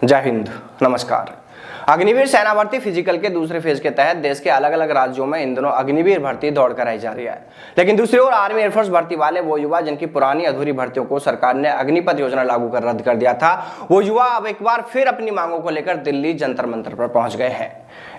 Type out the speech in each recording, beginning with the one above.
जय हिंद, नमस्कार। अग्निवीर सेना भर्ती फिजिकल के दूसरे फेज के तहत देश के अलग अलग राज्यों में इन दिनों अग्निवीर भर्ती दौड़ कराई जा रही है। लेकिन दूसरी ओर आर्मी एयरफोर्स भर्ती वाले वो युवा जिनकी पुरानी अधूरी भर्तियों को सरकार ने अग्निपथ योजना लागू कर रद्द कर दिया था, वो युवा अब एक बार फिर अपनी मांगों को लेकर दिल्ली जंतर मंतर पर पहुंच गए हैं।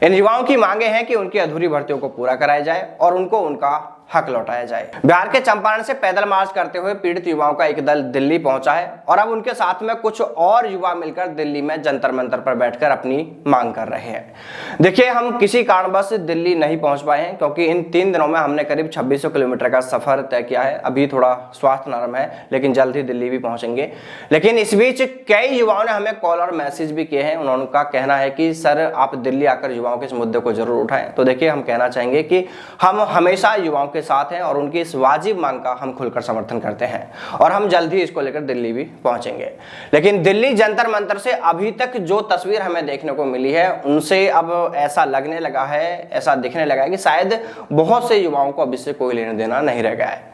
इन युवाओं की मांगे हैं कि उनकी अधूरी भर्तियों को पूरा कराया जाए और उनको उनका हक लौटाया जाए। बिहार के चंपारण से पैदल मार्च करते हुए पीड़ित युवाओं का एक दल दिल्ली पहुंचा है और अब उनके साथ में कुछ और युवा मिलकर दिल्ली में जंतर मंतर पर बैठकर अपनी मांग कर रहे हैं। देखिए, हम किसी कारणवश दिल्ली नहीं पहुंच पाए हैं क्योंकि इन 3 दिनों में हमने करीब 2600 किलोमीटर का सफर तय किया है। अभी थोड़ा स्वास्थ्य नरम है, लेकिन जल्द ही दिल्ली भी पहुंचेंगे। लेकिन इस बीच कई युवाओं ने हमें कॉल और मैसेज भी किए हैं। उनका कहना है कि सर, आप दिल्ली आकर युवाओं के इस मुद्दे को जरूर उठाएं। तो देखिए, हम कहना चाहेंगे कि हम हमेशा युवाओं के साथ हैं और उनकी इस वाजिब मांग का हम खुलकर समर्थन करते हैं और हम जल्द ही इसको लेकर दिल्ली भी पहुंचेंगे। लेकिन दिल्ली जंतर मंतर से अभी तक जो तस्वीर हमें देखने को मिली है, उनसे अब ऐसा लगने लगा है, ऐसा दिखने लगा है कि शायद बहुत से युवाओं को अब इससे कोई लेना देना नहीं रह गया है।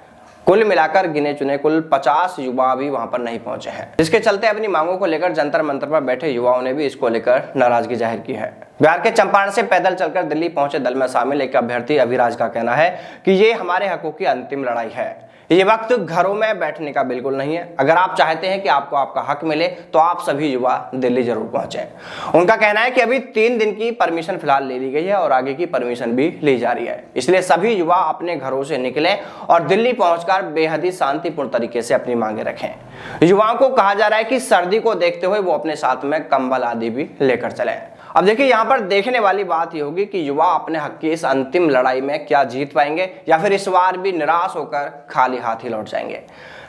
कुल मिलाकर गिने चुने कुल 50 युवा भी वहां पर नहीं पहुंचे हैं, जिसके चलते अपनी मांगों को लेकर जंतर मंतर पर बैठे युवाओं ने भी इसको लेकर नाराजगी जाहिर की है। बिहार के चंपारण से पैदल चलकर दिल्ली पहुंचे दल में शामिल एक अभ्यर्थी अभिराज का कहना है कि ये हमारे हकों की अंतिम लड़ाई है। ये वक्त घरों में बैठने का बिल्कुल नहीं है। अगर आप चाहते हैं कि आपको आपका हक मिले तो आप सभी युवा दिल्ली जरूर पहुंचे। उनका कहना है कि अभी 3 दिन की परमिशन फिलहाल ले ली गई है और आगे की परमिशन भी ली जा रही है। इसलिए सभी युवा अपने घरों से निकलें और दिल्ली पहुंचकर बेहद ही शांतिपूर्ण तरीके से अपनी मांगे रखें। युवाओं को कहा जा रहा है कि सर्दी को देखते हुए वो अपने साथ में कंबल आदि भी लेकर चलें। अब देखिए, यहाँ पर देखने वाली बात यह होगी कि युवा अपने हक की इस अंतिम लड़ाई में क्या जीत पाएंगे या फिर इस बार भी निराश होकर खाली हाथ ही लौट जाएंगे।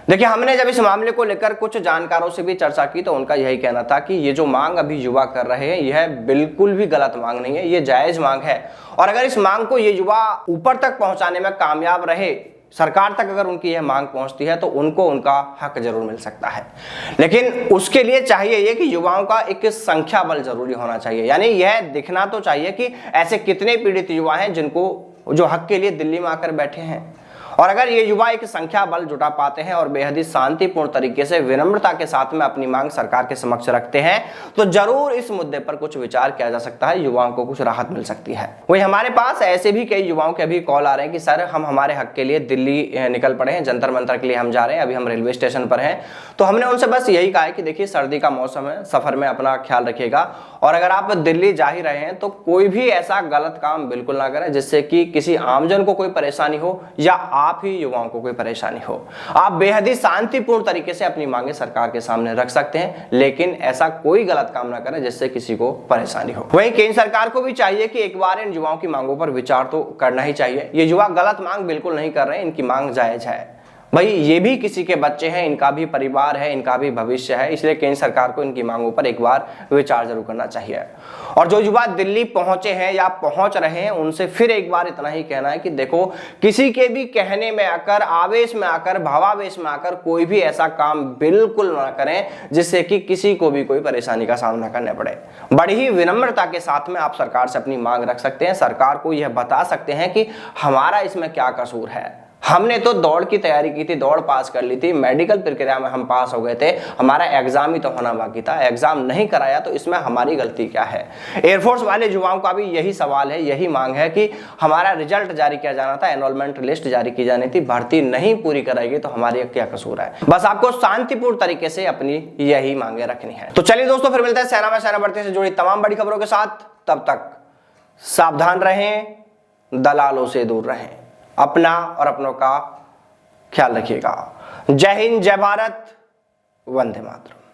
देखिए, हमने जब इस मामले को लेकर कुछ जानकारों से भी चर्चा की तो उनका यही कहना था कि ये जो मांग अभी युवा कर रहे हैं, यह बिल्कुल भी गलत मांग नहीं है, ये जायज मांग है। और अगर इस मांग को ये युवा ऊपर तक पहुंचाने में कामयाब रहे, सरकार तक अगर उनकी यह मांग पहुंचती है, तो उनको उनका हक जरूर मिल सकता है। लेकिन उसके लिए चाहिए यह कि युवाओं का एक संख्या बल जरूरी होना चाहिए। यानी यह दिखना तो चाहिए कि ऐसे कितने पीड़ित युवा हैं जिनको जो हक के लिए दिल्ली में आकर बैठे हैं। और अगर ये युवा एक संख्या बल जुटा पाते हैं और बेहद ही शांतिपूर्ण तरीके से विनम्रता के साथ में अपनी मांग सरकार के समक्ष रखते हैं, तो जरूर इस मुद्दे पर कुछ विचार किया जा सकता है, युवाओं को कुछ राहत मिल सकती है। वही हमारे पास ऐसे भी कई युवाओं के अभी कॉल आ रहे हैं कि सर, हम हमारे हक के लिए दिल्ली निकल पड़े हैं, जंतर मंतर के लिए हम जा रहे हैं, अभी हम रेलवे स्टेशन पर हैं। तो हमने उनसे बस यही कहा है कि देखिए, सर्दी का मौसम है, सफर में अपना ख्याल रखिएगा और अगर आप दिल्ली जा ही रहे हैं तो कोई भी ऐसा गलत काम बिल्कुल ना करें जिससे कि किसी आमजन को कोई परेशानी हो या आप ही युवाओं को कोई परेशानी हो। आप बेहद ही शांतिपूर्ण तरीके से अपनी मांगे सरकार के सामने रख सकते हैं, लेकिन ऐसा कोई गलत काम ना करें जिससे किसी को परेशानी हो। वहीं केंद्र सरकार को भी चाहिए कि एक बार इन युवाओं की मांगों पर विचार तो करना ही चाहिए। ये युवा गलत मांग बिल्कुल नहीं कर रहे हैं, इनकी मांग जायज है। भाई, ये भी किसी के बच्चे हैं, इनका भी परिवार है, इनका भी भविष्य है, इसलिए केंद्र सरकार को इनकी मांगों पर एक बार विचार जरूर करना चाहिए। और जो युवा दिल्ली पहुंचे हैं या पहुंच रहे हैं, उनसे फिर एक बार इतना ही कहना है कि देखो, किसी के भी कहने में आकर, आवेश में आकर, भावावेश में आकर कोई भी ऐसा काम बिल्कुल ना करें जिससे कि किसी को भी कोई परेशानी का सामना करना पड़े। बड़ी ही विनम्रता के साथ में आप सरकार से अपनी मांग रख सकते हैं, सरकार को यह बता सकते हैं कि हमारा इसमें क्या कसूर है। हमने तो दौड़ की तैयारी की थी, दौड़ पास कर ली थी, मेडिकल प्रक्रिया में हम पास हो गए थे, हमारा एग्जाम ही तो होना बाकी था, एग्जाम नहीं कराया तो इसमें हमारी गलती क्या है। एयरफोर्स वाले युवाओं का भी यही सवाल है, यही मांग है कि हमारा रिजल्ट जारी किया जाना था, एनरोलमेंट लिस्ट जारी की जानी थी, भर्ती नहीं पूरी कराएगी तो हमारी क्या कसूर है। बस आपको शांतिपूर्ण तरीके से अपनी यही मांगे रखनी है। तो चलिए दोस्तों, फिर मिलते हैं सेना में सेना भर्ती से जुड़ी तमाम बड़ी खबरों के साथ। तब तक सावधान रहें, दलालों से दूर रहें, अपना और अपनों का ख्याल रखिएगा। जय हिंद, जय भारत, वंदे मातरम।